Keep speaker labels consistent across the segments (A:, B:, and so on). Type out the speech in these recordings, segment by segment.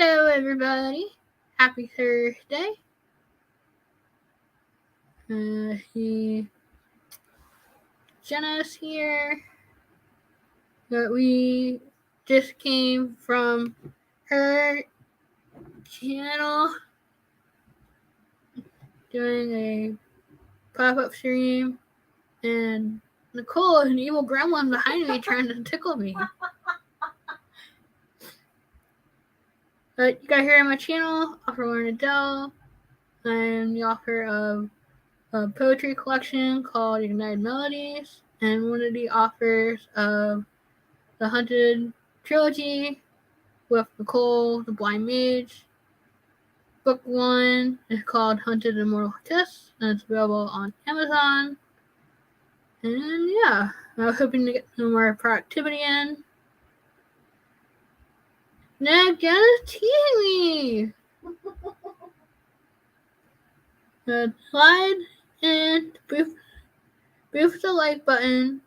A: Hello, everybody. Happy Thursday. Jenna's here. But we just came from her channel doing a pop-up stream, and Nicole, an evil gremlin behind me, trying to tickle me. But you got here on my channel, offer one Adele. I'm the author of a poetry collection called Ignited Melodies, and one of the authors of the Hunted trilogy with Nicole, the Blind Mage. Book 1 is called Hunted Immortal Kiss, and it's available on Amazon. And yeah, I was hoping to get some more productivity in. Now Jenna's teasing me! Slide and boost the like button,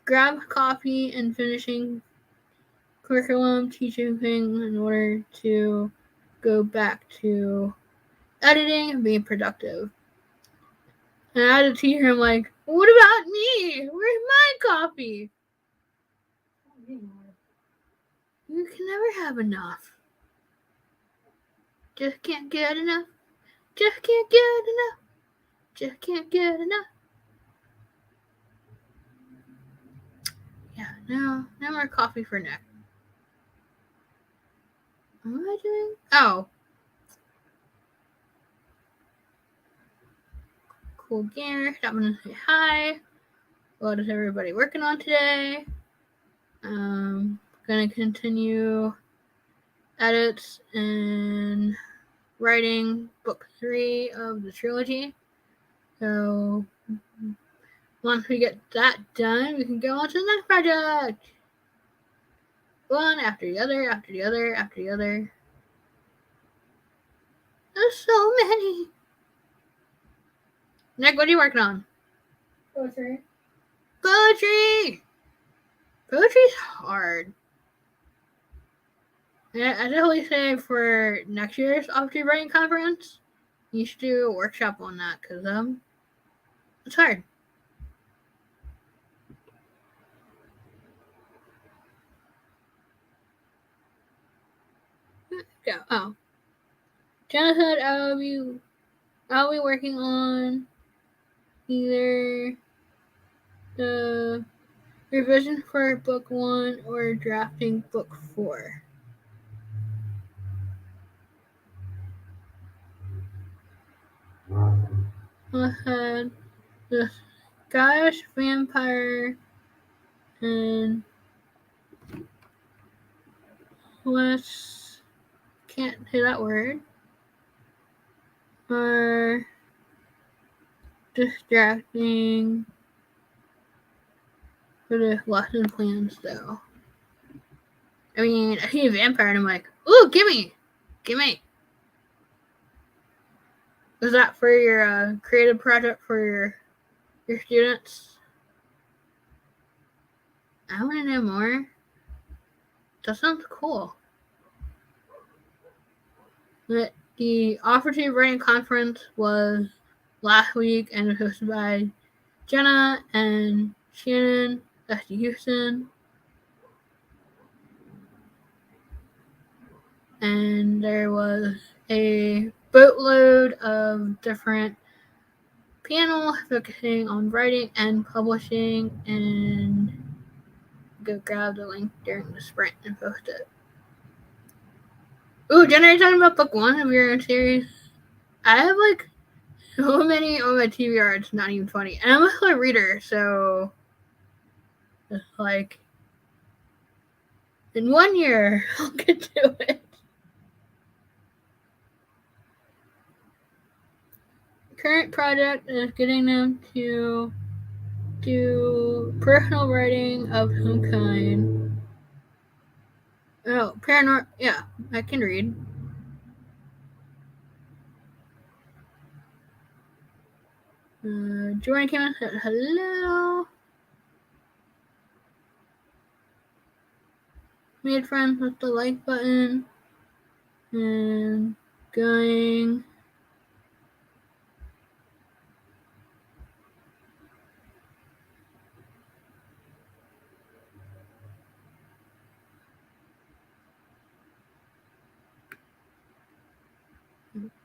A: grab coffee, and finishing curriculum teaching thing in order to go back to editing and being productive. And I had to teach her, I'm like, what about me? Where's my coffee? You can never have enough. Just can't get enough. Just can't get enough. Just can't get enough. Yeah, no more coffee for Nick. What am I doing? Oh. Cool gear. Stop and say hi. What is everybody working on today? Gonna continue edits and writing book 3 of the trilogy. So once we get that done, we can go on to the next project. One after the other, after the other, after the other. There's so many. Nick, what are you working on?
B: Poetry.
A: Poetry's hard. I definitely say for next year's Opportunity Writing Conference, you should do a workshop on that, because it's hard. Yeah. Oh. Jenna said I'll be working on either the revision for book 1 or drafting book 4. I had the Scottish vampire and can't say that word, are distracting for the lesson plans, though. I mean, I see a vampire and I'm like, ooh, gimme! Is that for your creative project for your students? I want to know more. That sounds cool. But the Opportunity Writing Conference was last week and was hosted by Jenna and Shannon at Houston. And there was a boatload of different panels focusing on writing and publishing, and go grab the link during the sprint and post it. Ooh, Jenna, are you talking about book 1 of your own series? I have like so many on my TBR, it's not even funny. And I'm a slow reader, so it's like in 1 year I'll get to it. Current project is getting them to do personal writing of some kind. Oh, paranormal. Yeah, I can read. Jordan came in and said hello. Made friends with the like button. and going.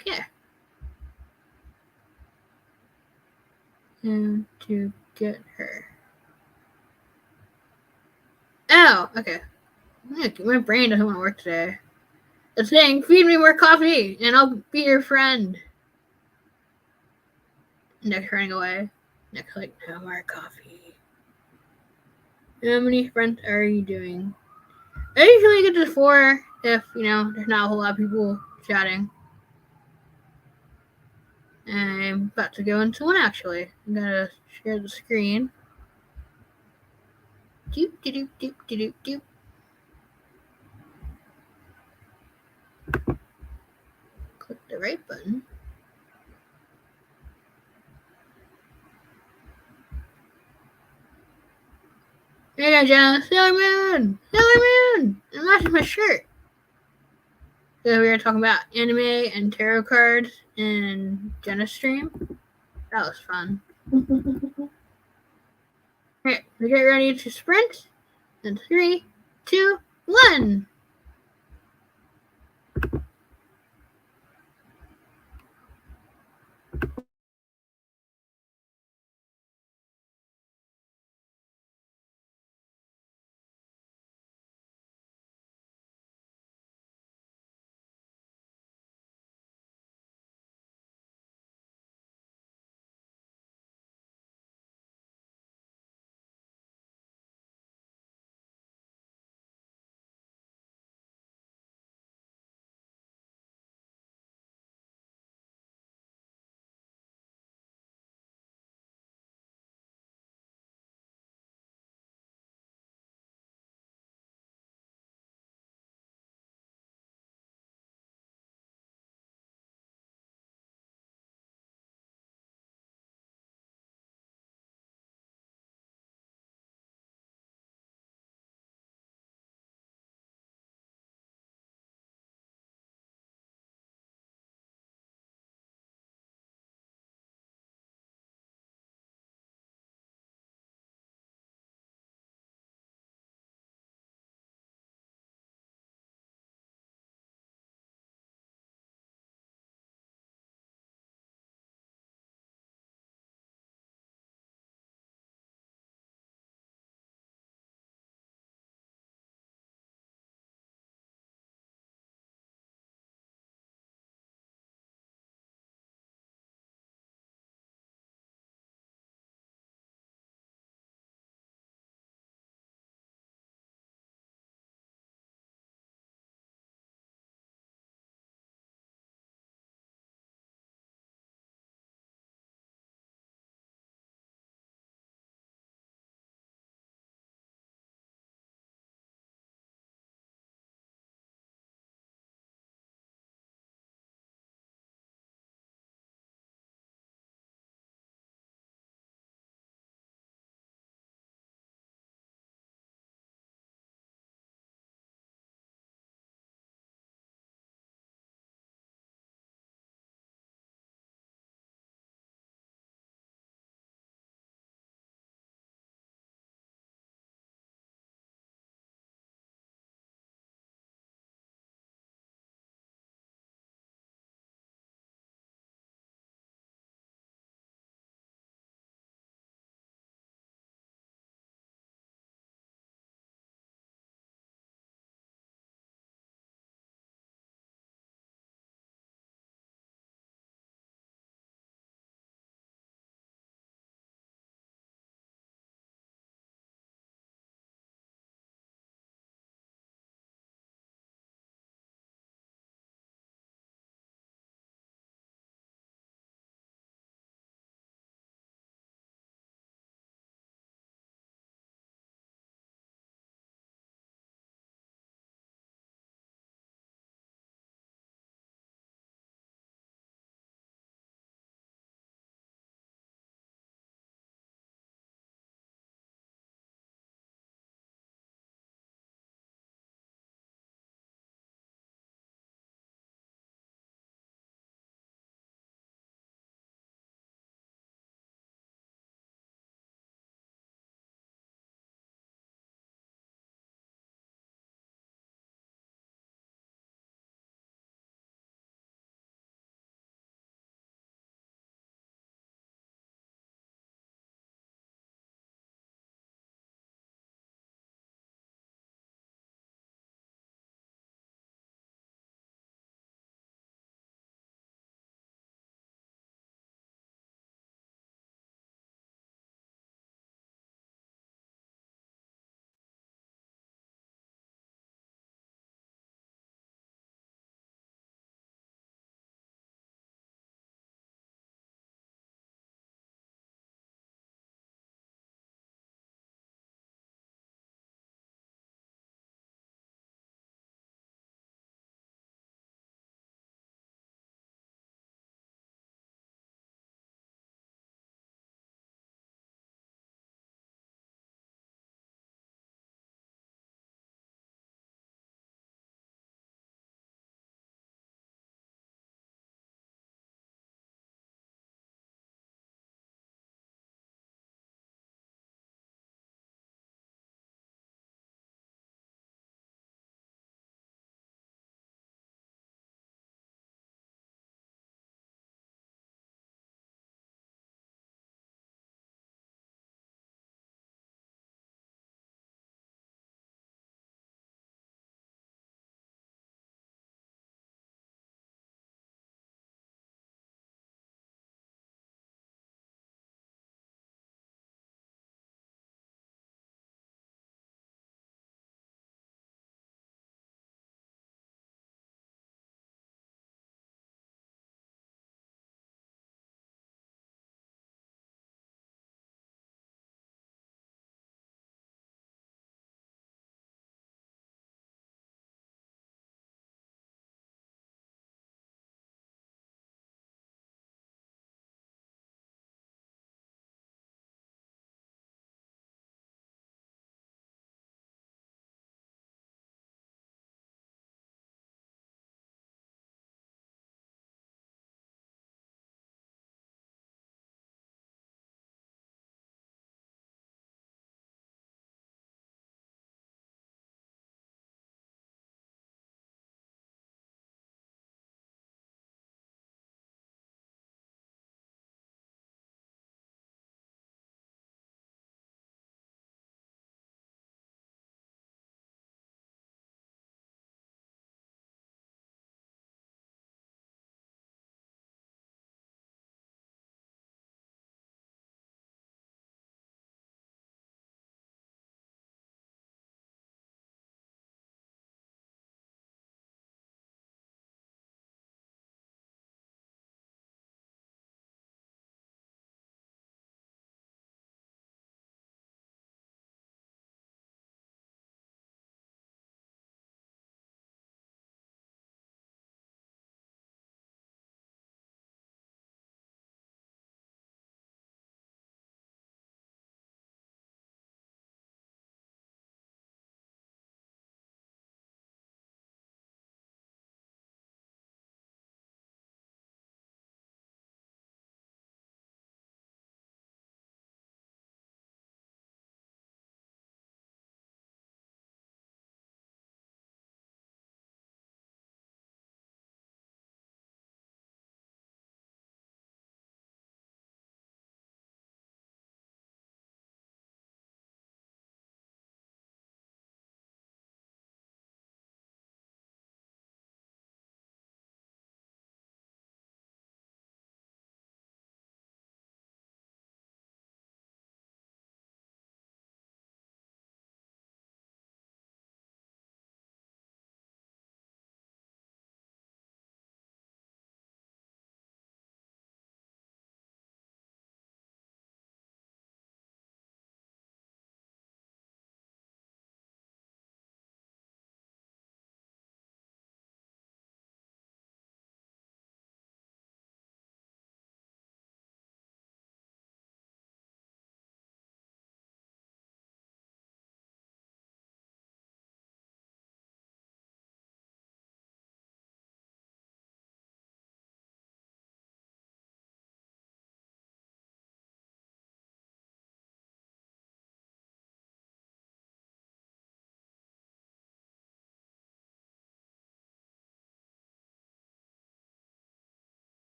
A: Okay. And to get her. Oh, okay. My brain doesn't want to work today. It's saying, feed me more coffee and I'll be your friend. Nick's running away. Nick's like, no more coffee. How many friends are you doing? I usually get to 4 if, there's not a whole lot of people chatting. And I'm about to go into one actually. I'm gonna share the screen. Doop, doop, doop, doop, doop. Click the right button. There you go, Jenna. Sailor Moon! Sailor Moon! I'm matching my shirt. So we were talking about anime and tarot cards in Jenna's stream. That was fun. Alright, we get ready to sprint. In 3, 2, 1.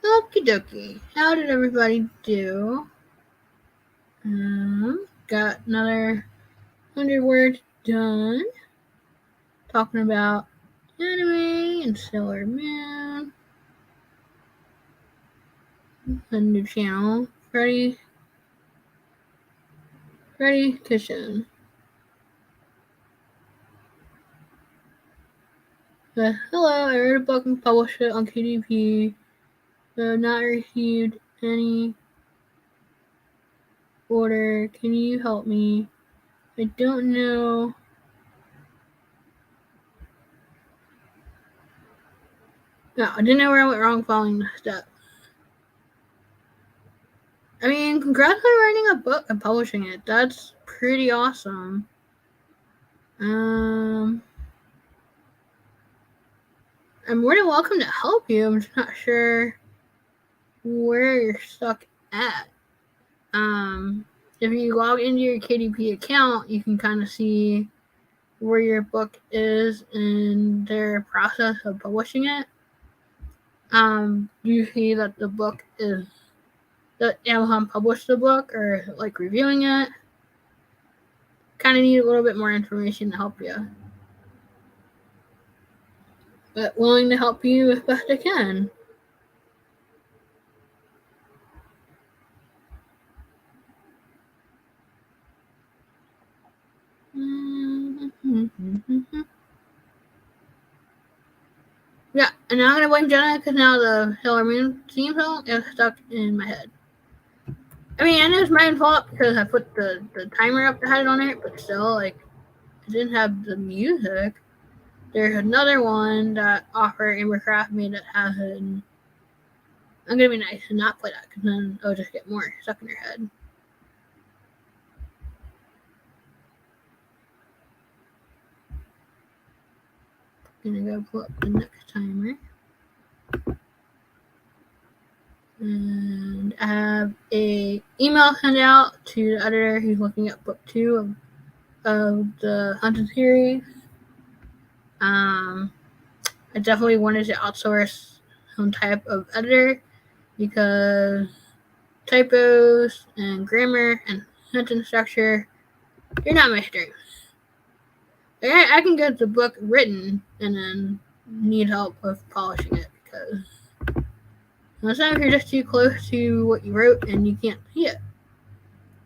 A: Okie dokie. How did everybody do? Got another 100 words done. Talking about anime and Sailor Moon. A new channel. Freddy Kitchen. Hello, I read a book and published it on KDP, but have not received any order. Can you help me? I don't know. No, I didn't know where I went wrong following the steps. I mean, congrats on writing a book and publishing it. That's pretty awesome. I'm more than welcome to help you. I'm just not sure where you're stuck at. If you log into your KDP account, you can kind of see where your book is in their process of publishing it. You see that the book is that Amazon published the book or like reviewing it. Kind of need a little bit more information to help you, but willing to help you as best I can. Yeah, and now I'm gonna blame Jenna because now the Sailor Moon theme song is stuck in my head. I mean, I know it's my own fault because I put the timer up that had it on it, but still, like, I didn't have the music. There's another one that Offer Ambercraft made that has it. And I'm gonna be nice and not play that because then it'll just get more stuck in your head. I'm gonna go pull up the next timer. And I have a email sent out to the editor who's looking at book 2 of the Hunted series. I definitely wanted to outsource some type of editor because typos and grammar and sentence structure, they're not my strengths. Like, I can get the book written and then need help with polishing it because sometimes you're just too close to what you wrote and you can't see it.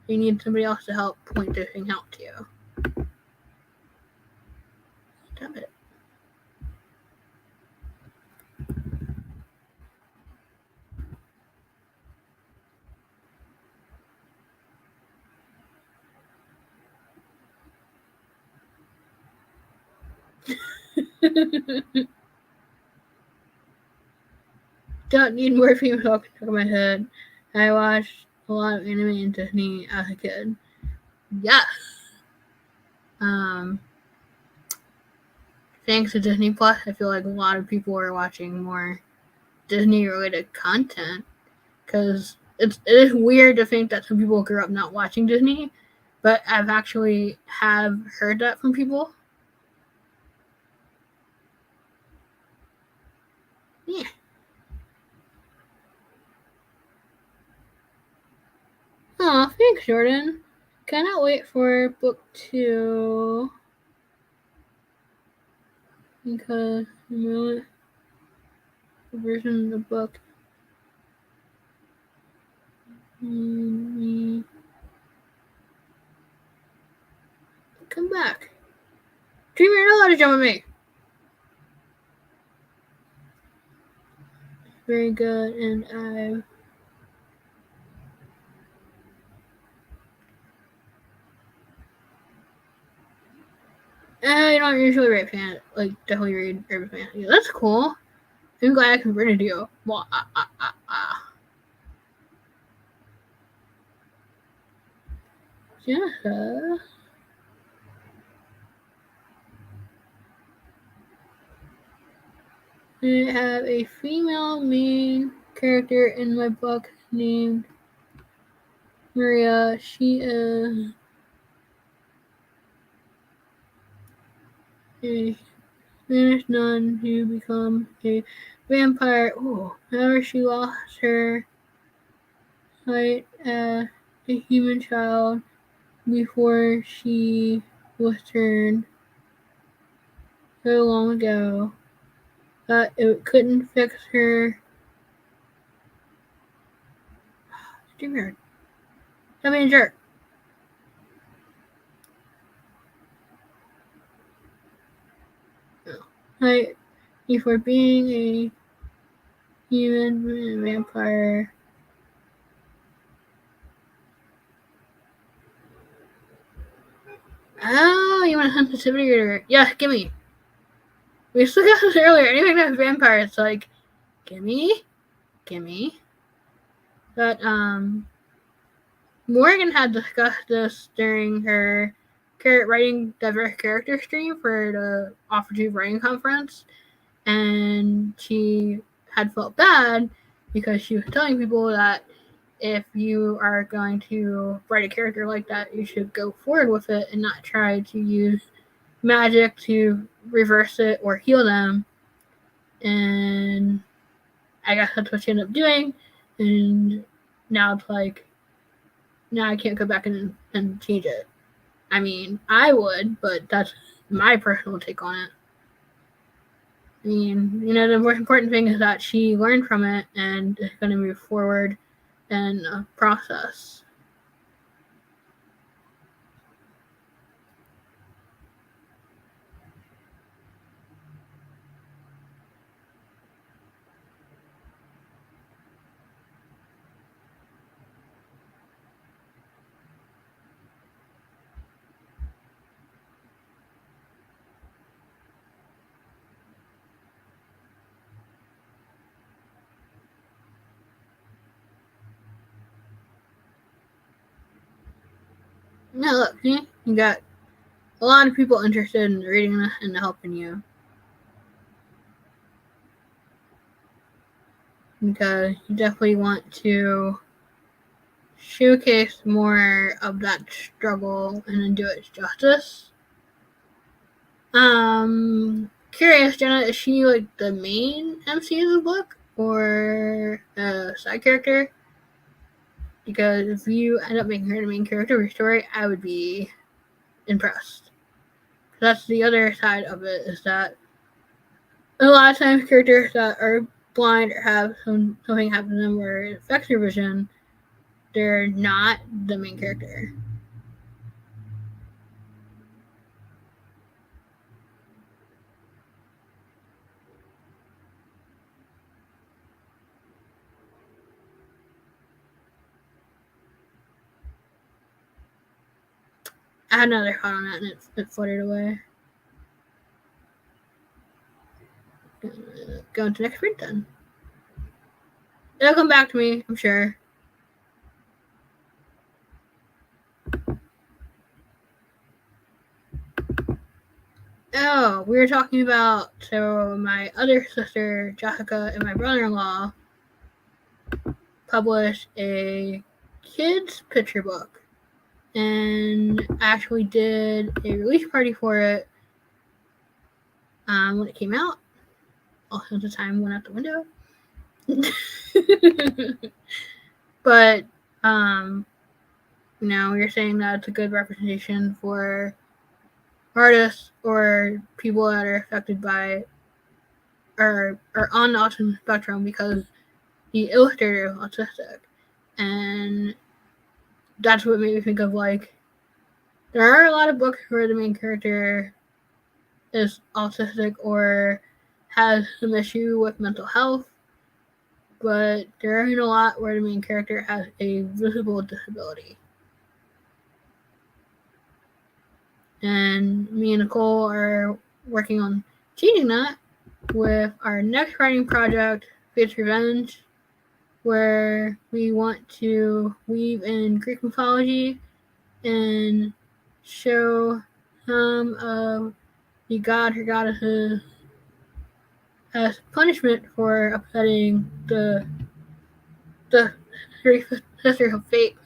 A: You need somebody else to help point those things out to you. Stop it. Don't need more female talking in my head. I watched a lot of anime and Disney as a kid. Yes. Thanks to Disney Plus, I feel like a lot of people are watching more Disney-related content because it is weird to think that some people grew up not watching Disney, but I've actually have heard that from people. Yeah. Oh, thanks, Jordan. Cannot wait for book 2 because the version of the book. Come back. Dreamer, you're not allowed to jump at me. Very good, and I don't usually write fan, like definitely read urban fantasy. That's cool. I'm glad I converted you. Yeah. I have a female main character in my book named Maria. She is Spanish nun to become a vampire. Oh, however, she lost her sight as a human child before she was turned so long ago that it couldn't fix her. Stop being a jerk. Like, before being a human vampire. Oh, you want a sensitivity reader? Yeah, gimme. We still got this earlier. Anything that's vampire, it's like, gimme. But, Morgan had discussed this during her writing diverse character stream for the Opportunity Writing Conference, and she had felt bad because she was telling people that if you are going to write a character like that, you should go forward with it and not try to use magic to reverse it or heal them. And I guess that's what she ended up doing. And now it's like, now I can't go back and change it. I mean, I would, but that's my personal take on it. I mean, the most important thing is that she learned from it and is going to move forward in a process. Now look, you got a lot of people interested in reading this and helping you. Because you definitely want to showcase more of that struggle and then do it justice. Curious, Jenna, is she like the main MC of the book or a side character? Because if you end up making her the main character of your story, I would be impressed. That's the other side of it, is that a lot of times characters that are blind or have something happen to them where it affects their vision, they're not the main character. I had another thought on that and it fluttered away. Go into next print then. It'll come back to me, I'm sure. Oh, we were talking about, so my other sister, Jessica, and my brother-in-law published a kids picture book. And I actually did a release party for it when it came out. Also, the time went out the window. But, you're saying that it's a good representation for artists or people that are affected by or on the autism spectrum because the illustrator is autistic. And that's what made me think of, like, there are a lot of books where the main character is autistic or has some issue with mental health, but there aren't a lot where the main character has a visible disability. And me and Nicole are working on changing that with our next writing project, Fate's Revenge, where we want to weave in Greek mythology and show some of the god or goddesses as punishment for upsetting the three sisters of fate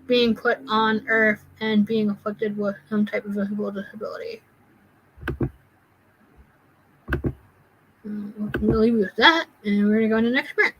A: being put on Earth and being afflicted with some type of visible disability. I'm going to leave you with that, and we're going to go into the next sprint.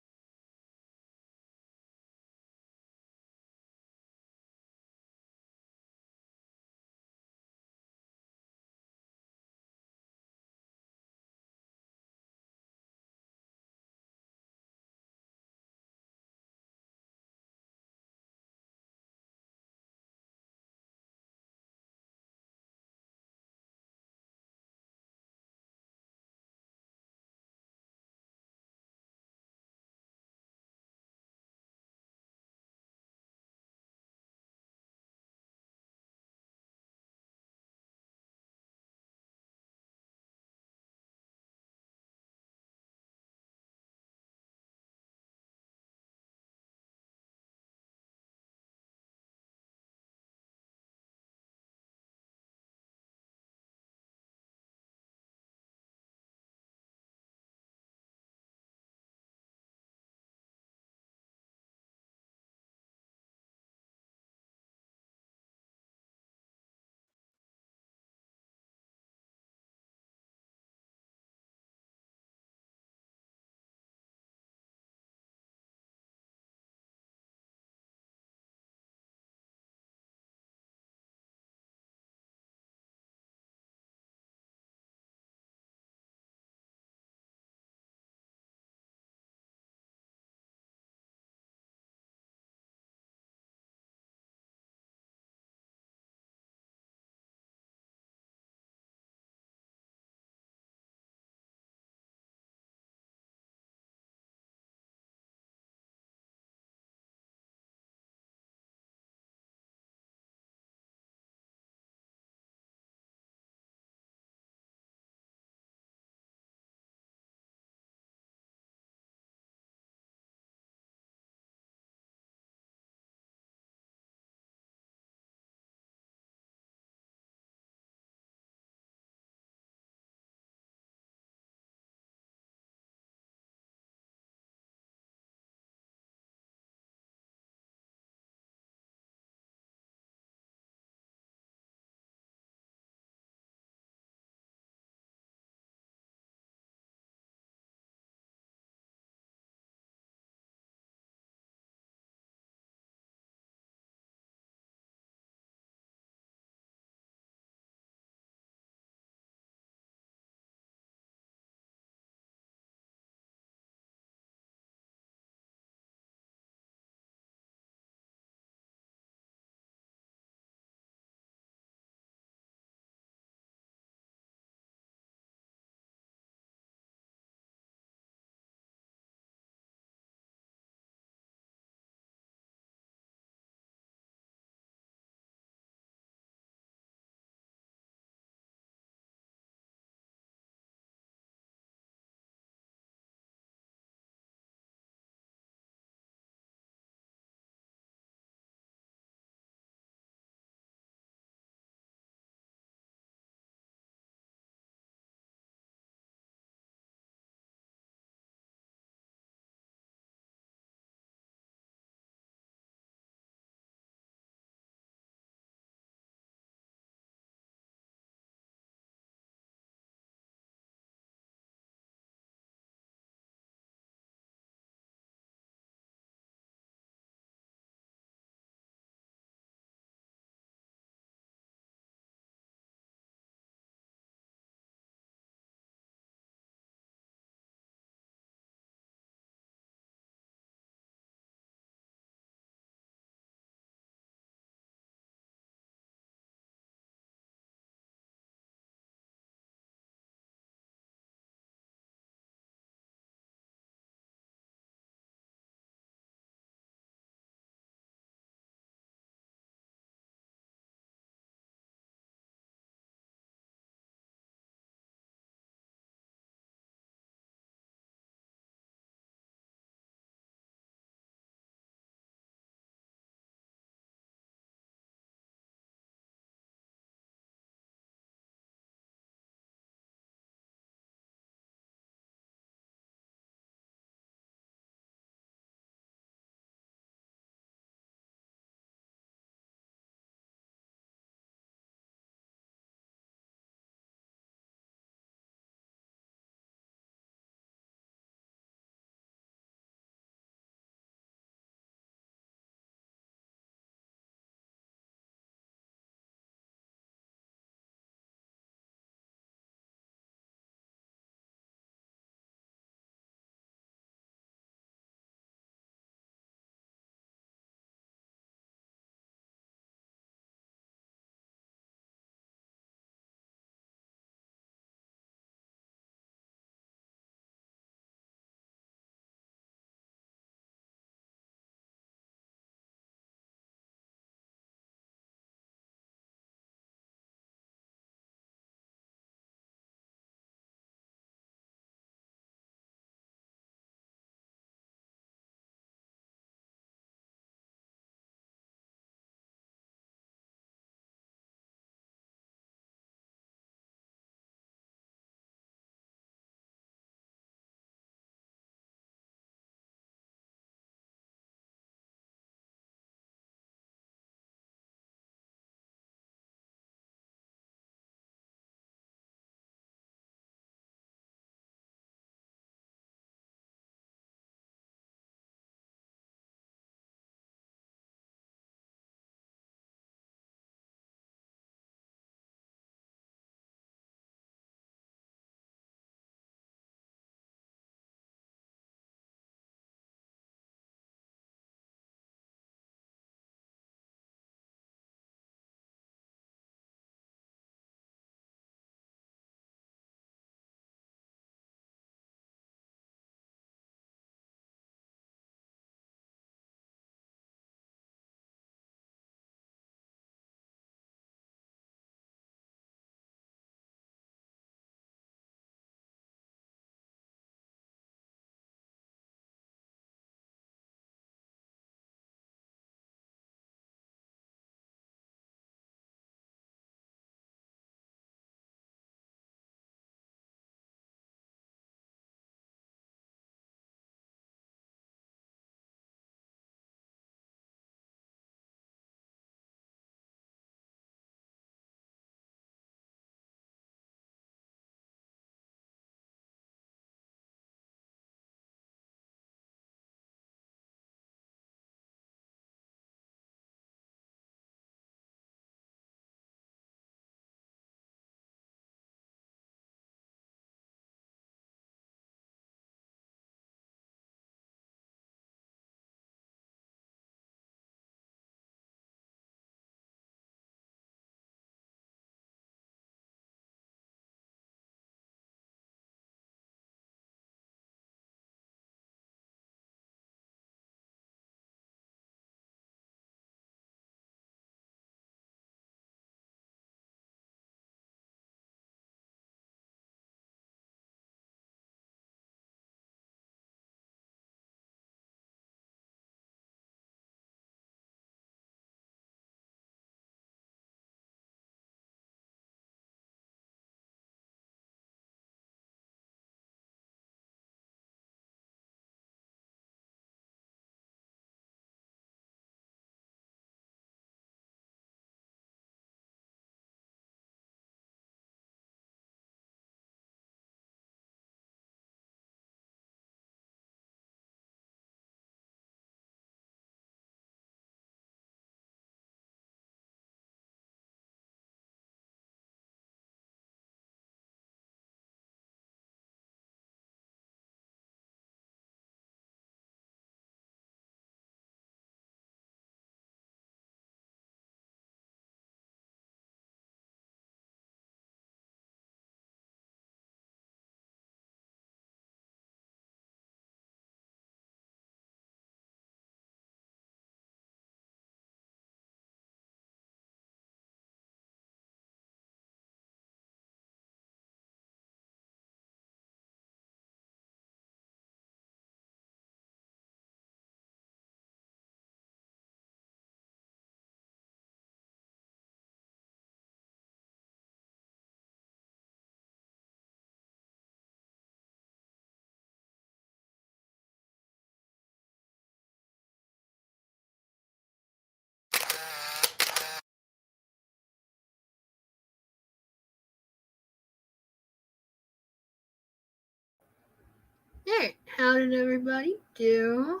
A: Hey, how did everybody do?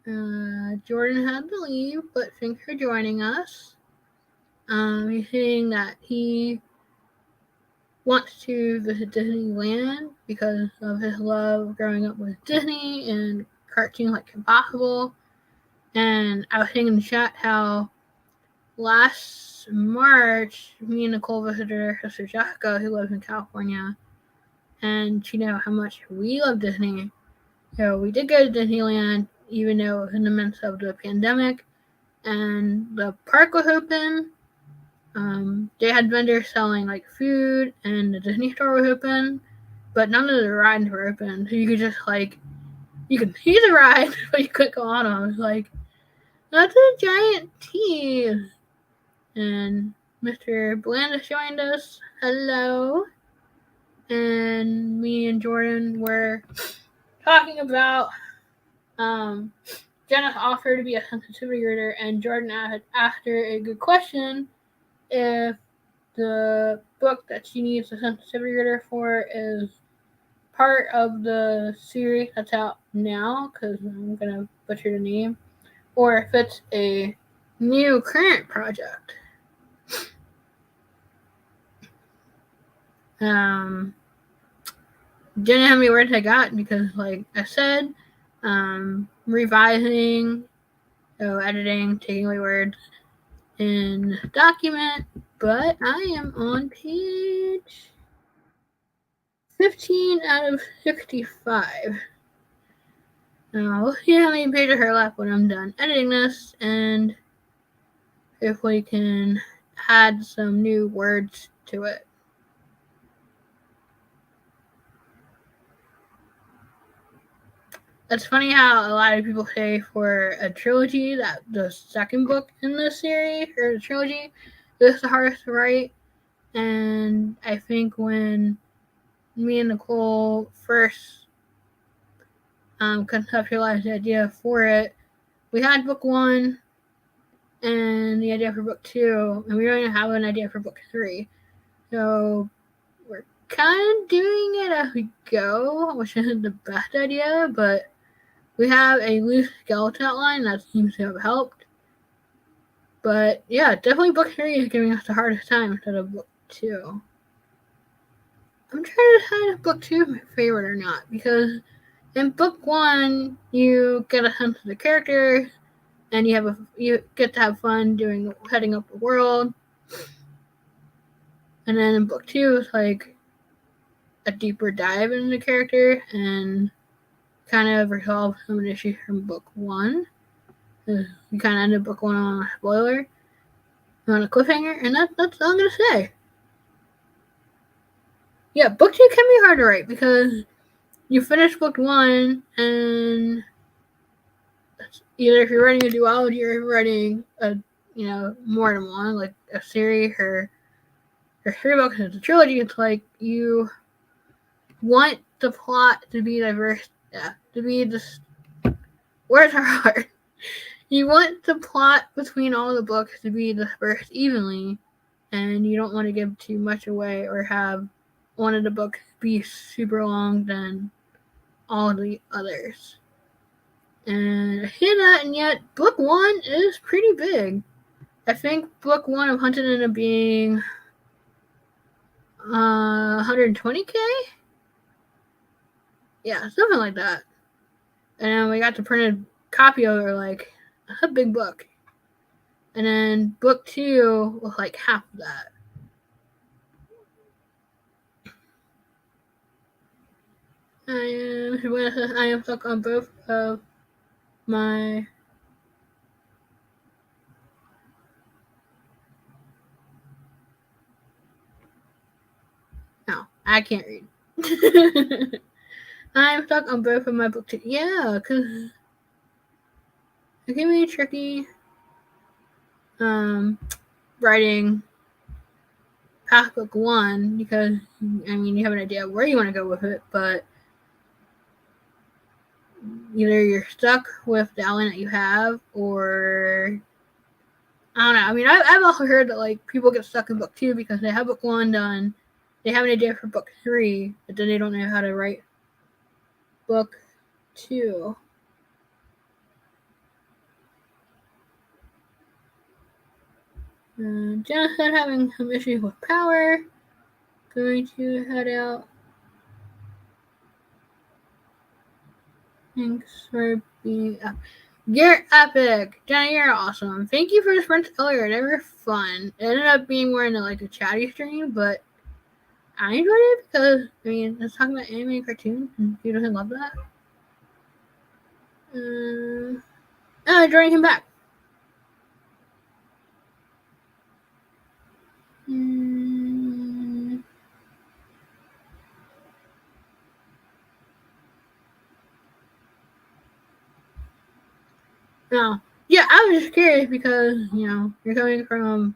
A: Jordan had to leave, but thanks for joining us. He's saying that he wants to visit Disneyland because of his love growing up with Disney and cartoons like Impossible. And I was saying in the chat how last March, me and Nicole visited her sister Jessica, who lives in California, and she knew how much we love Disney. So we did go to Disneyland, even though it was in the midst of the pandemic, and the park was open. They had vendors selling like food, and the Disney store was open, but none of the rides were open. So you could just you could see the ride, but you couldn't go on them. It was like, that's a giant tease. And Mr. Blandis joined us. Hello. And me and Jordan were talking about Jenna's offer to be a sensitivity reader, and Jordan asked her a good question if the book that she needs a sensitivity reader for is part of the series that's out now, because I'm going to butcher the name, or if it's a new current project. Didn't know how many words I got because, like I said, revising, editing, taking away words in the document, but I am on page 15 out of 65. Now, we'll see how many pages are left when I'm done editing this, and if we can add some new words to it. It's funny how a lot of people say for a trilogy that the second book in the series, or the trilogy, is the hardest to write. And I think when me and Nicole first conceptualized the idea for it, we had book 1 and the idea for book 2, and we don't even have an idea for book 3. So we're kind of doing it as we go, which isn't the best idea, but we have a loose skeleton outline that seems to have helped. But yeah, definitely book 3 is giving us the hardest time instead of book 2. I'm trying to decide if book 2 is my favorite or not, because in book 1 you get a sense of the characters, and you get to have fun heading up the world. And then in book 2 it's like a deeper dive into the character and kind of resolve some of the issues from book 1. You kind of ended book 1 on a spoiler, on a cliffhanger, and that's all I'm gonna say. Yeah, book 2 can be hard to write because you finish book 1 and either if you're writing a duology or you're writing more than one, like a series or 3 books as a trilogy, it's like you want the plot to be diverse. Yeah, to be just, words are hard. You want the plot between all the books to be dispersed evenly, and you don't want to give too much away or have one of the books be super long than all the others. And I hear that, and yet book 1 is pretty big. I think book 1 of Hunted ended up being 120K? Yeah, something like that. And then we got the printed copy of it, like, a big book. And then book 2 was like half of that. I am stuck on both of my... No, I can't read. I'm stuck on both of my book 2. Yeah, because it can be tricky writing past book 1 because, you have an idea where you want to go with it, but either you're stuck with the outline that you have, or I don't know. I've also heard that like people get stuck in book 2 because they have book 1 done, they have an idea for book 3, but then they don't know how to write book 2. Jenna said having some issues with power. Going to head out. Thanks for being up. You're epic! Jenna, you're awesome. Thank you for the sprints earlier. They were fun. It ended up being more into like a chatty stream, but I enjoyed it because, I mean, it's talking about anime and cartoons, and people doesn't love that. Jordan came back. No. Yeah, I was just curious because, you know, you're coming from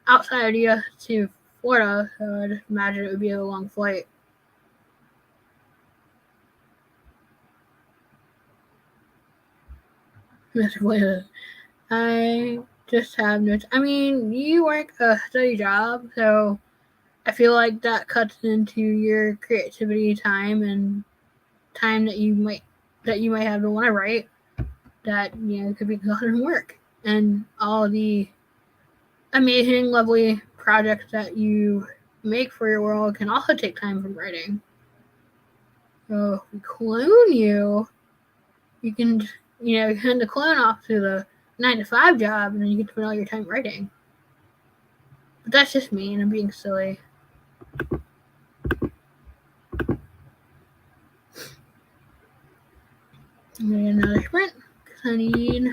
A: outside of the US to Florida, so I just imagine it would be a long flight. I just have notes. I mean, you work a steady job, so I feel like that cuts into your creativity time and time that you might have to want to write. That, you know, could be considered work, and all the amazing, lovely projects that you make for your world can also take time from writing. So if we clone you, you can, you know, hand the clone off to the 9-to-5 job, and then you get to spend all your time writing. But that's just me, and I'm being silly. I'm gonna get another sprint because I need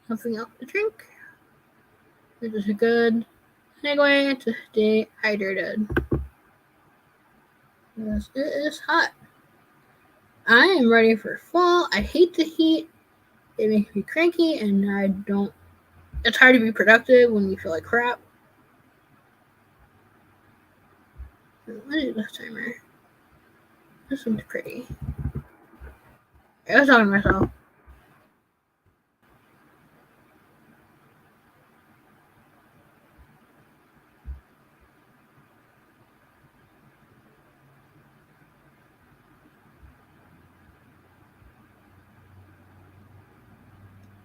A: something else to drink. This is a good segue to stay hydrated. Because it is hot. I am ready for fall. I hate the heat. It makes me cranky, and I don't. It's hard to be productive when you feel like crap. What is this timer? This one's pretty. I was talking to myself.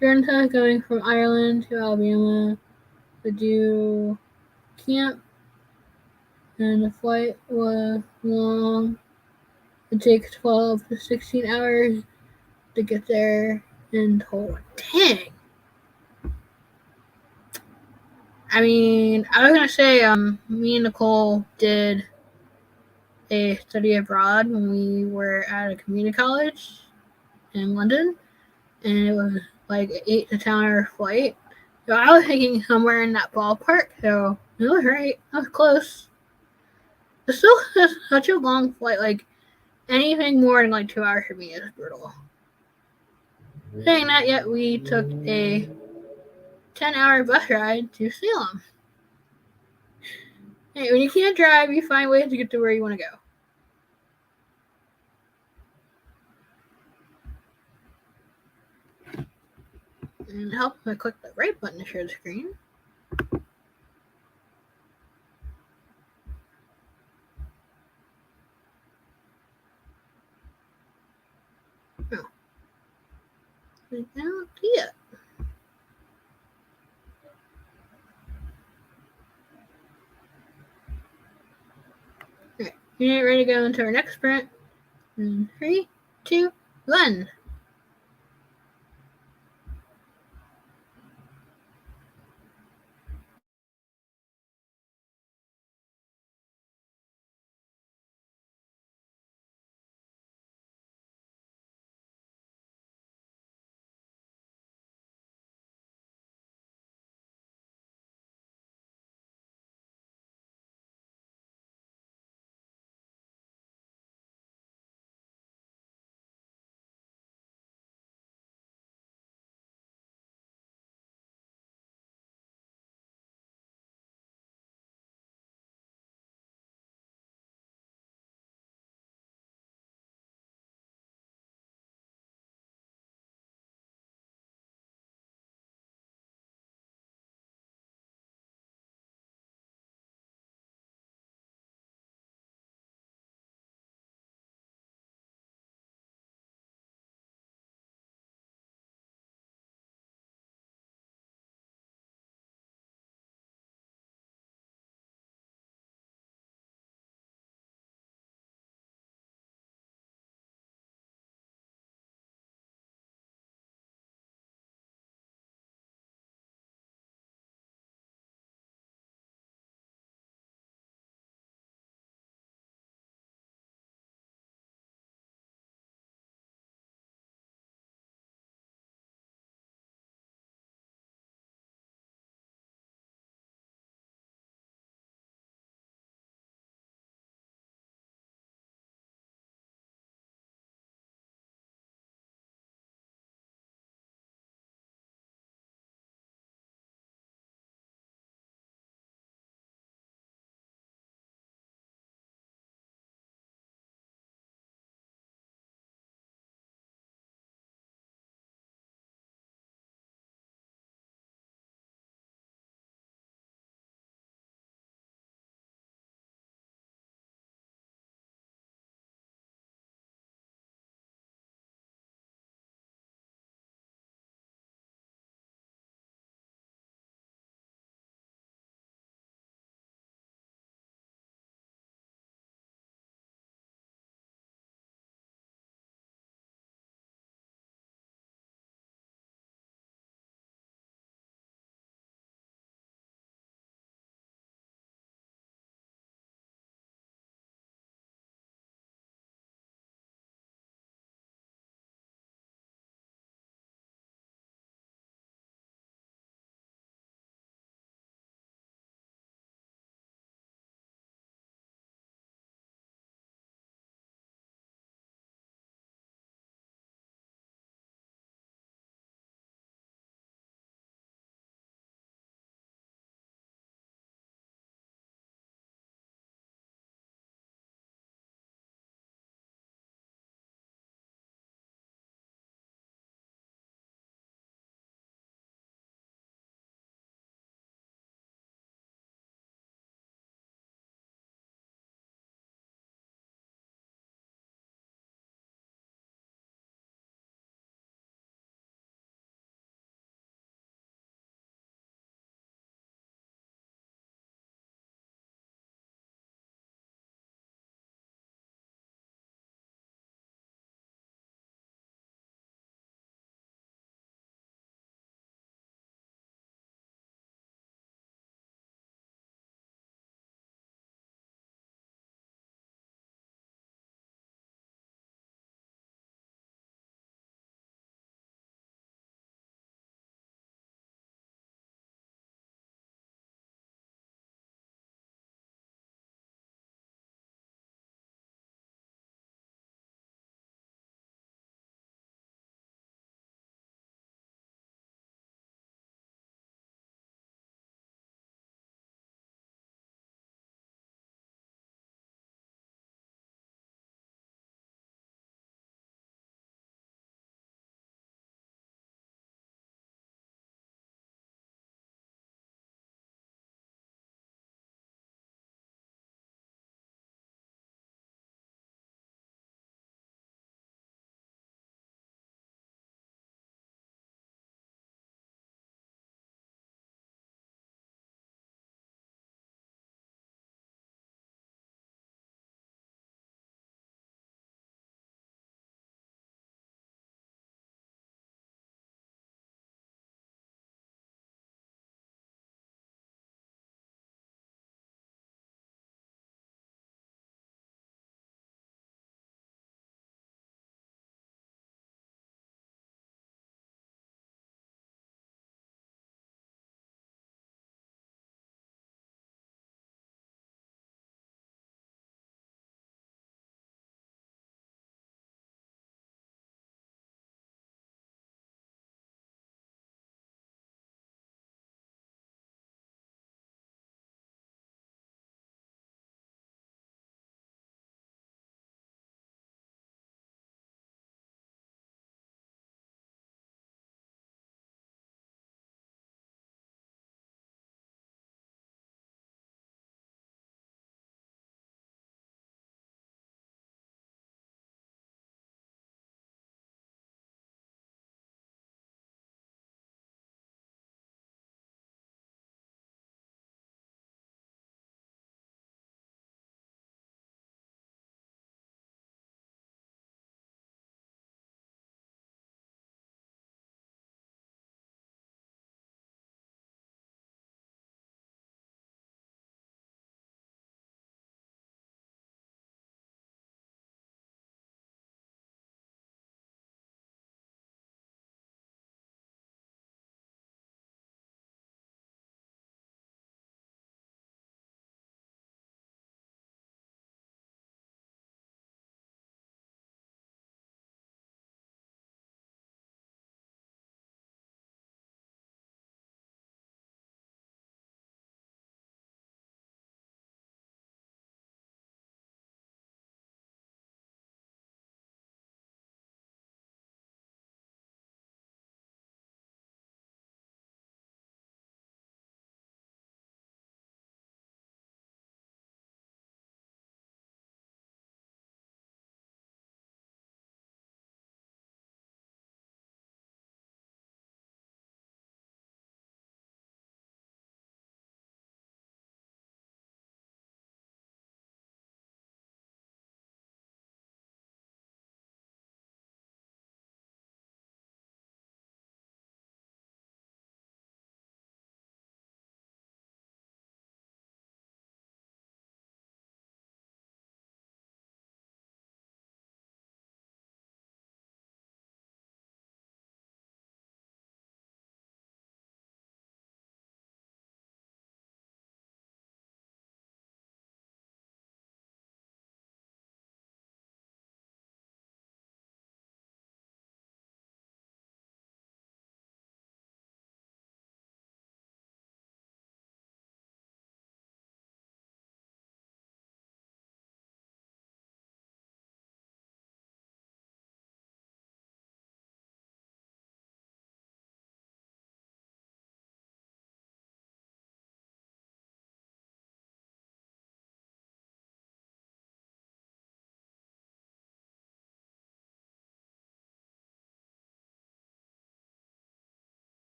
A: Jordan going from Ireland to Alabama to do camp, and the flight was long. It takes 12 to 16 hours to get there in total. Dang! I mean, I was gonna say, me and Nicole did a study abroad when we were at a community college in London, and it was like an 8 to 10 hour flight. So I was thinking somewhere in that ballpark, so it was right. I was close. It's still such a long flight. Like, anything more than like 2 hours for me is brutal. Saying that, yet we took a 10-hour bus ride to Salem. Hey, when you can't drive, you find ways to get to where you want to go. And it helps if I click the right button to share the screen. Oh. I don't see it. Alright, you're ready to go into our next sprint. In 3, 2, 1.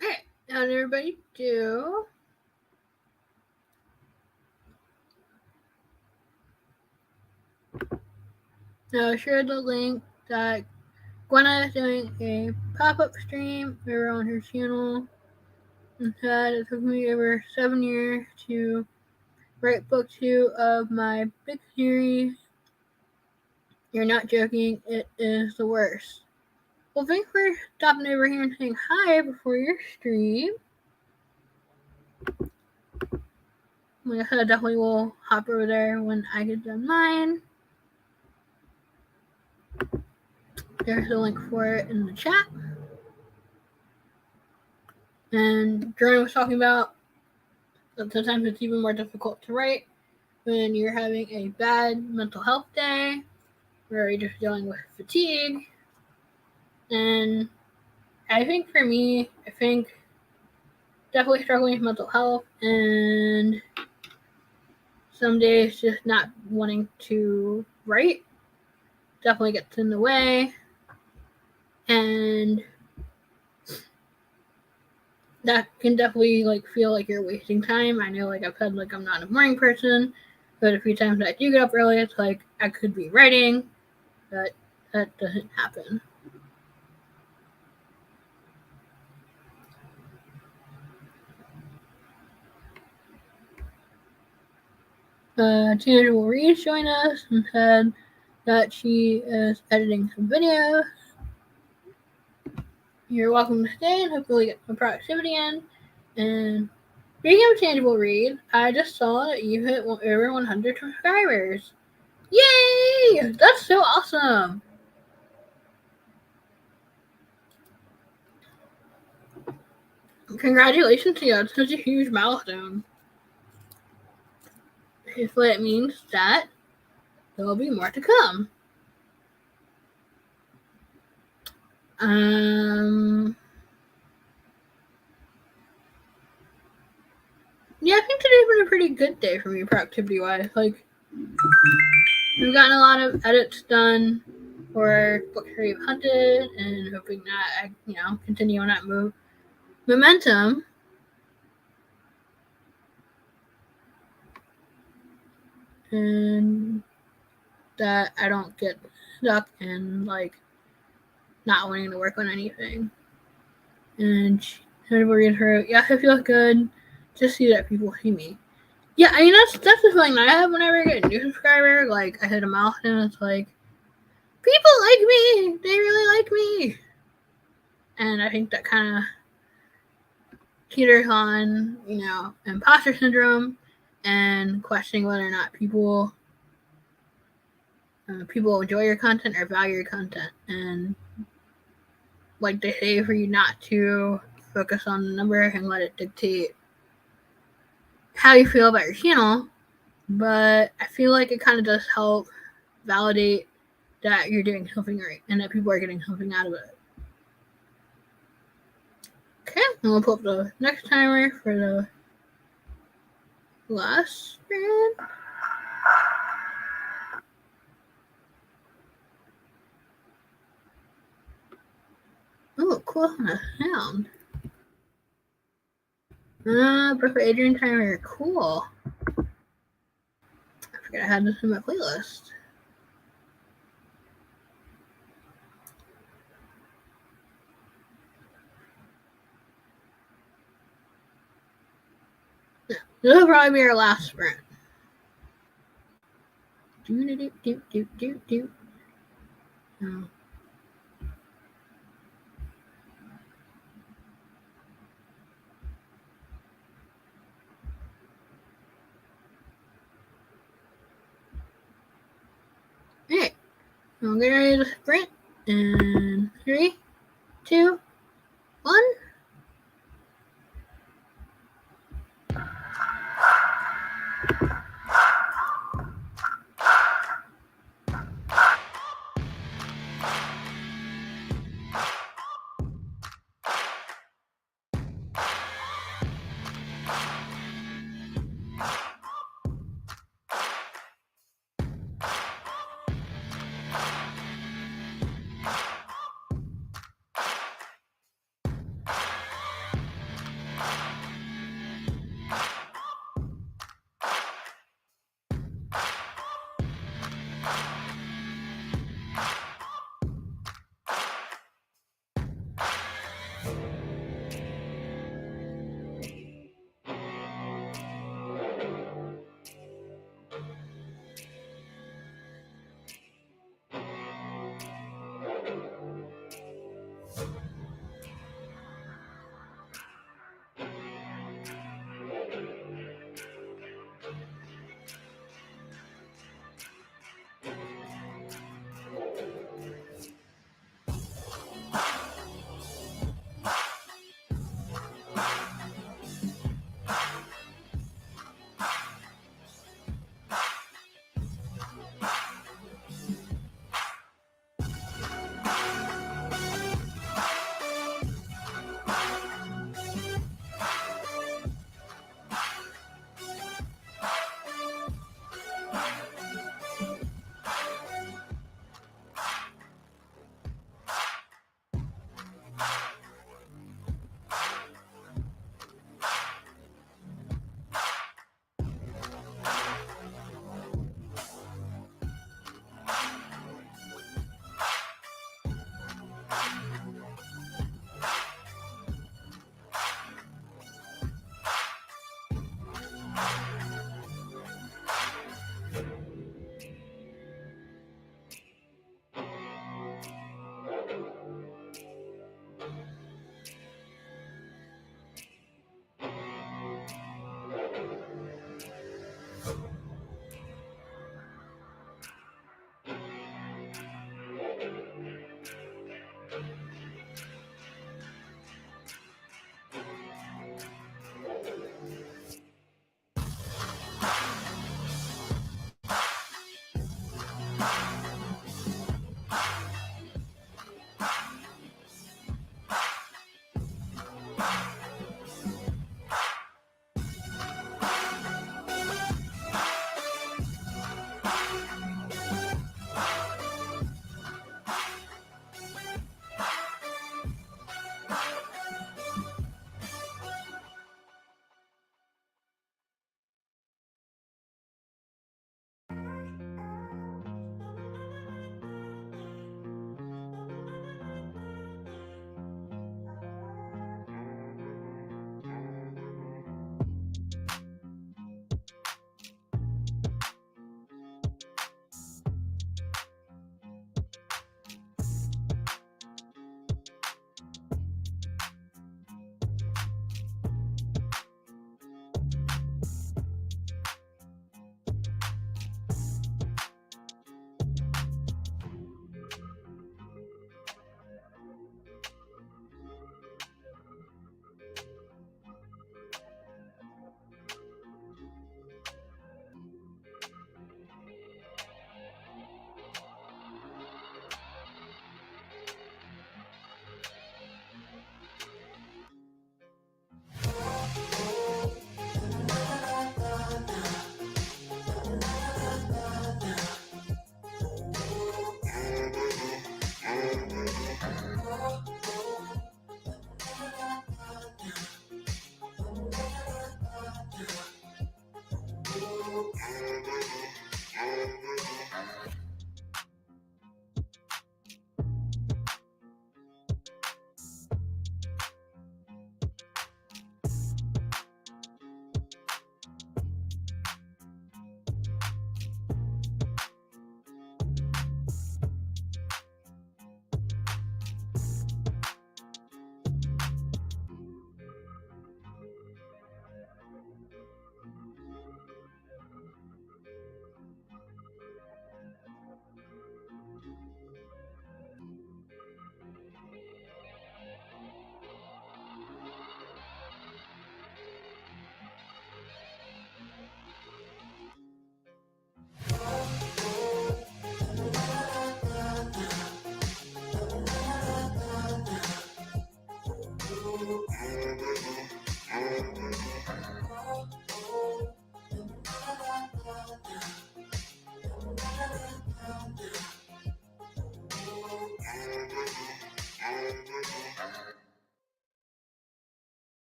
A: Alright, how did everybody do? Now I shared the link that Gwenna is doing a pop-up stream over on her channel. And said it took me over 7 years to write book 2 of my big series. You're not joking, it is the worst. Well, thanks for stopping over here and saying hi before your stream. Like I said, I definitely will hop over there when I get done mine. There's the link for it in the chat. And Jordan was talking about that sometimes it's even more difficult to write when you're having a bad mental health day, where you're just dealing with fatigue. And I think for me, definitely struggling with mental health, and some days just not wanting to write definitely gets in the way. And that can definitely feel like you're wasting time. I know I've said I'm not a morning person, but a few times I do get up early, it's I could be writing, but that doesn't happen. Tangible Reed joined us and said that she is editing some videos. You're welcome to stay and hopefully get some productivity in. And speaking of Tangible Reed, I just saw that you hit over 100 subscribers. Yay! That's so awesome! Congratulations to you. It's such a huge milestone. Hopefully it means that there will be more to come. Yeah, I think today's been a pretty good day for me, productivity-wise. We've gotten a lot of edits done for books we've hunted, and hoping that I, continue on that momentum. And that I don't get stuck in not wanting to work on anything. And everybody wrote, yeah, I feel good to see that people see me. Yeah, I mean that's the feeling I have whenever I get a new subscriber. I hit a milestone, it's people like me, they really like me. And I think that kind of teeters on, imposter syndrome and questioning whether or not people enjoy your content or value your content. And they say for you not to focus on the number and let it dictate how you feel about your channel. But I feel like it kind of does help validate that you're doing something right and that people are getting something out of it. Okay, and we'll put up the next timer for the last sprint. Oh, cool sound. Prefer Adrian timer. Cool. I forgot I had this in my playlist. Yeah, this will probably be our last sprint. Do. Oh. Alright, we'll get ready to sprint in 3, 2, 1.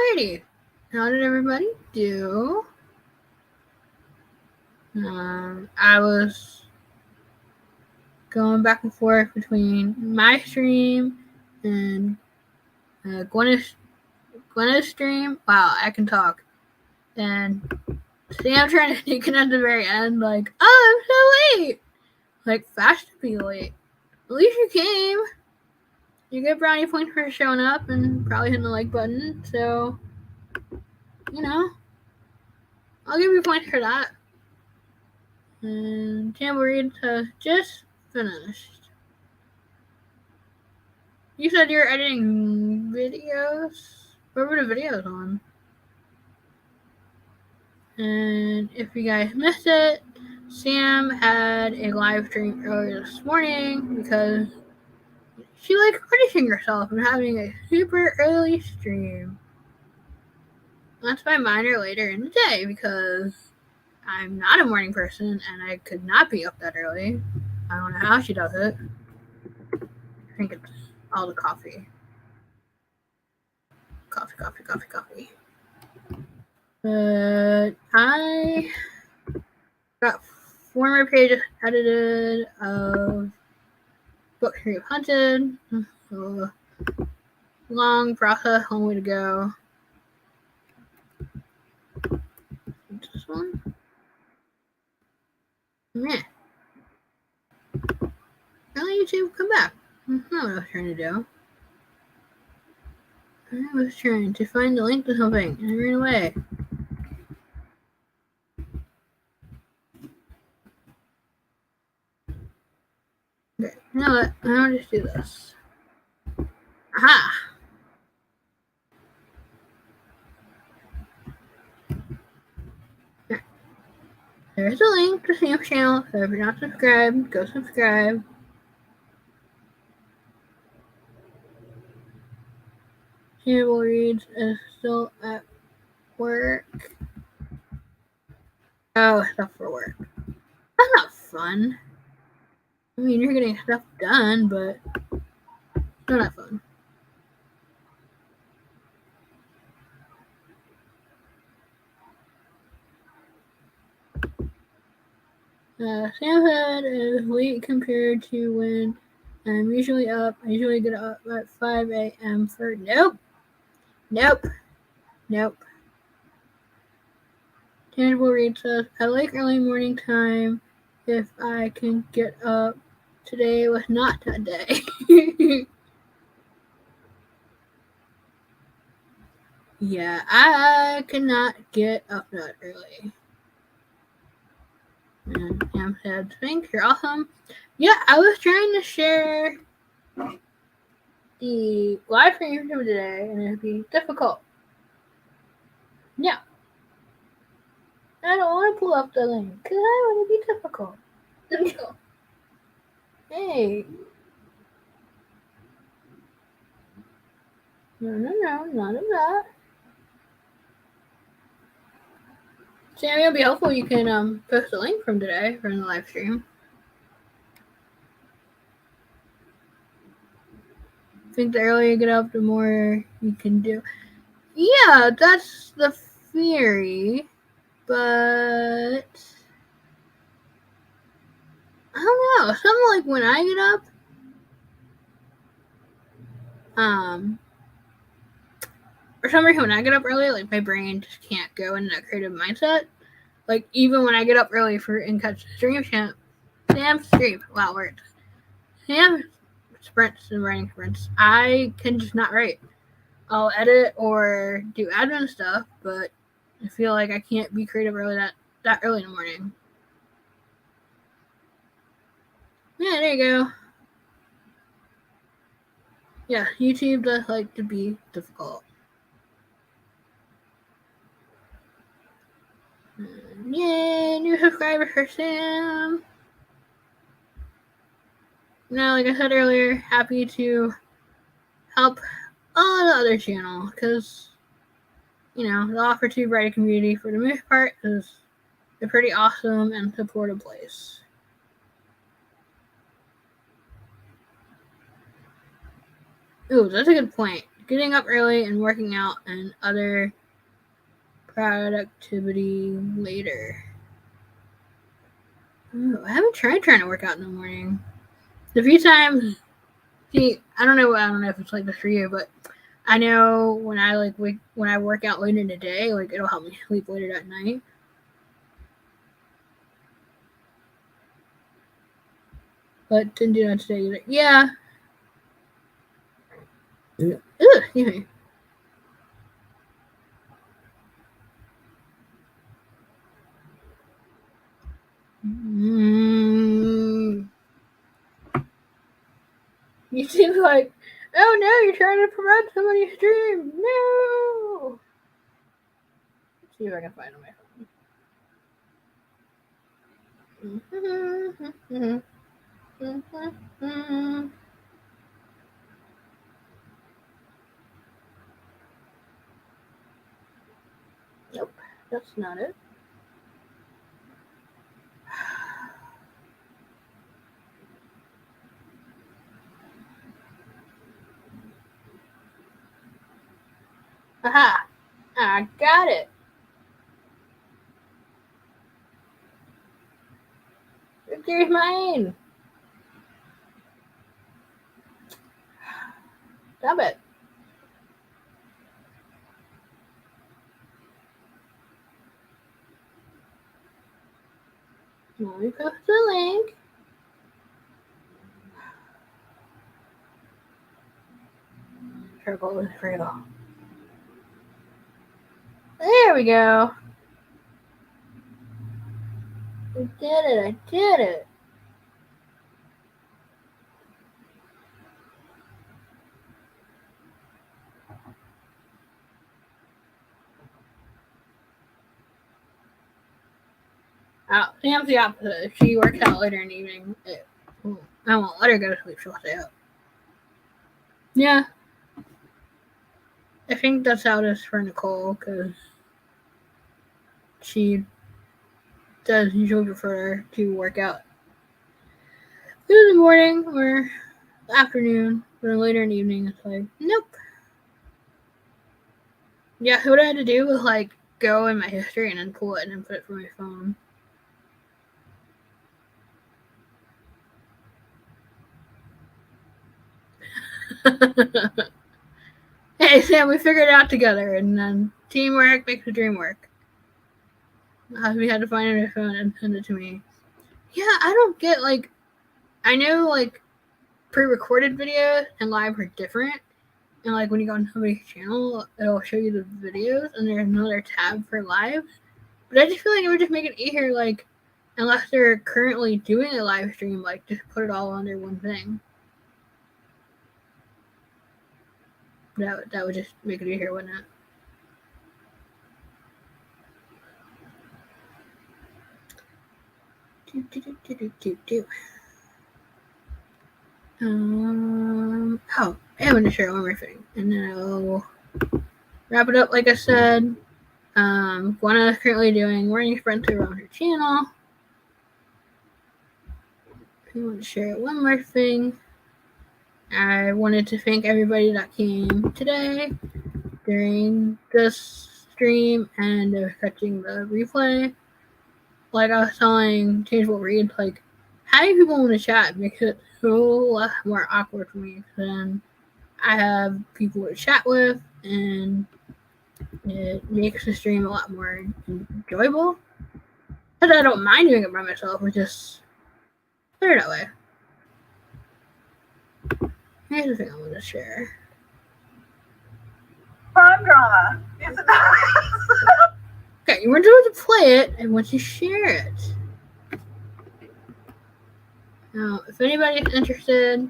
A: Alrighty. How did everybody do? I was going back and forth between my stream and Gwyneth's stream. Wow, I can talk. And Sam trying to sneak in at the very end, like, oh, I'm so late. Like, fast to be late. At least you came. You get brownie points for showing up and probably hitting the like button. So, you know, I'll give you points for that. And Tambourine has just finished. You said you're editing videos? What were the videos on? And if you guys missed it, Sam had a live stream earlier this morning because she likes punishing herself and having a super early stream. That's by mine or later in the day because I'm not a morning person and I could not be up that early. I don't know how she does it. I think it's all the coffee. Coffee. But I got 4 more pages edited of Book 3 of Hunted. So, long process, long way to go. What's this one? Yeah. Really, YouTube, come back. That's not what I was trying to do. I was trying to find the link to something and I ran away. Okay, you know what? I'll just do this. Aha! Okay. There's a link to Sam's channel, so if you're not subscribed, go subscribe. Cannibal Reads is still at work. Oh, stuff for work. That's not fun. I mean, you're getting stuff done, but still not fun. Sam said is late compared to when I'm usually up. I usually get up at 5 a.m. for nope. Tangible Read says, I like early morning time if I can get up. Today was not that day. Yeah, I cannot get up that early. And Sam said, thanks, you're awesome. Yeah, I was trying to share the live stream from today, and it'd be difficult. Yeah. I don't want to pull up the link, because I want to be difficult. Hey. No, none of that. Sammy, it'll be helpful. You can post a link from today from the live stream. I think the earlier you get up, the more you can do. Yeah, that's the theory, but I don't know. Something like when I get up, for some reason when I get up early, like my brain just can't go into that creative mindset. Like even when I get up early for and catch the stream chant, Sam's stream. Wow, words. Sam sprints and writing sprints. I can just not write. I'll edit or do admin stuff, but I feel like I can't be creative early that early in the morning. Yeah, there you go. Yeah, YouTube does like to be difficult. Yay, new subscriber for Sam. Now, like I said earlier, happy to help all the other channel because, you know, the Offer to Writing community for the most part is a pretty awesome and supportive place. Ooh, that's a good point. getting up early and working out and other productivity later. Ooh, I haven't tried trying to work out in the morning. The few times, see, I don't know if it's like this for you, but I know when I work out later in the day, like it'll help me sleep later at night. But didn't do that today either. Yeah. Ugh, excuse me. You seem like, oh no, you're trying to promote somebody's stream. No. Let's see if I can find my phone. Nope, that's not it. Aha! I got it. There's mine. Stop it. Let me post the link. Circle is real. There we go. I did it. I did it. Sam's the opposite. If she works out later in the evening, I won't let her go to sleep. She'll stay up. Yeah. I think that's how it is for Nicole, because she does usually prefer to work out in the morning or the afternoon, but later in the evening, it's like, nope. Yeah, what I had to do was like go in my history and then pull it and then put it from my phone. Hey Sam, we figured it out together, and then teamwork makes the dream work. We had to find it on my phone and send it to me. Yeah, I don't get like, I know like pre-recorded videos and live are different, and like when you go on somebody's channel, it'll show you the videos, and there's another tab for live. But I just feel like it would just make it easier, like unless they're currently doing a live stream, like just put it all under one thing. That would just make it easier, wouldn't it? Oh, I want to share one more thing, and then I'll wrap it up. Like I said, Gwenna is currently doing morning sprints around her channel. I want to share one more thing. I wanted to thank everybody that came today during this stream and catching the replay. Like I was telling Changeable Read, like having people in the chat makes it so more awkward for me. Then I have people to chat with, and it makes the stream a lot more enjoyable. Because I don't mind doing it by myself, it's just better that way. Here's the thing I want to share.
B: Crime drama. Is it not?
A: Okay, you weren't supposed to play it, and once you share it. Now, if anybody's interested,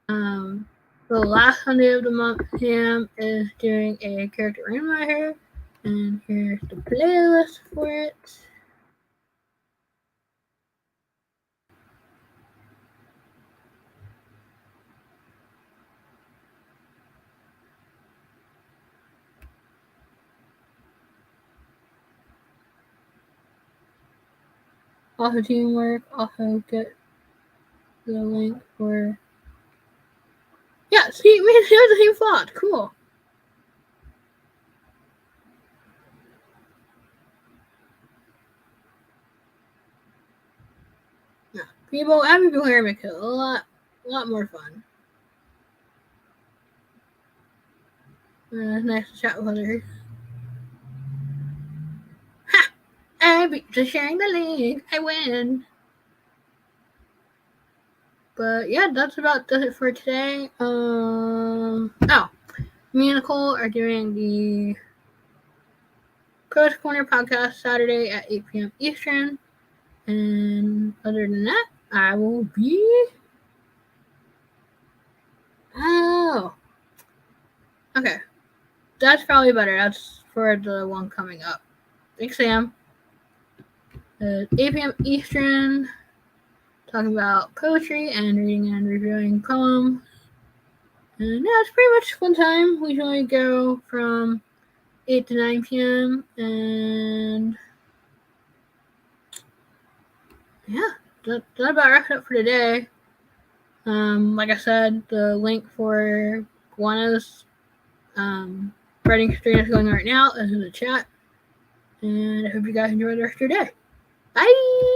A: the last Sunday of the month, Sam is doing a character randomizer, and here's the playlist for it. Also teamwork, also get the link for... Yeah, see, we have the same thought. Cool. Yeah, having people here make it a lot more fun. Nice to chat with others. Ha! I beat just sharing the link. I win. But yeah, that's about does it for today. Me and Nicole are doing the Coach Corner podcast Saturday at 8 p.m. Eastern. And other than that, I will be. Oh. Okay. That's probably better. That's for the one coming up. Thanks, Sam. 8 p.m. Eastern. Talking about poetry and reading and reviewing poems. And yeah, it's pretty much fun time. We usually go from 8 to 9 p.m. And yeah, that about wraps it up for today. Like I said, the link for Guana's writing stream is going on right now. Is in the chat. And I hope you guys enjoy the rest of your day. Bye!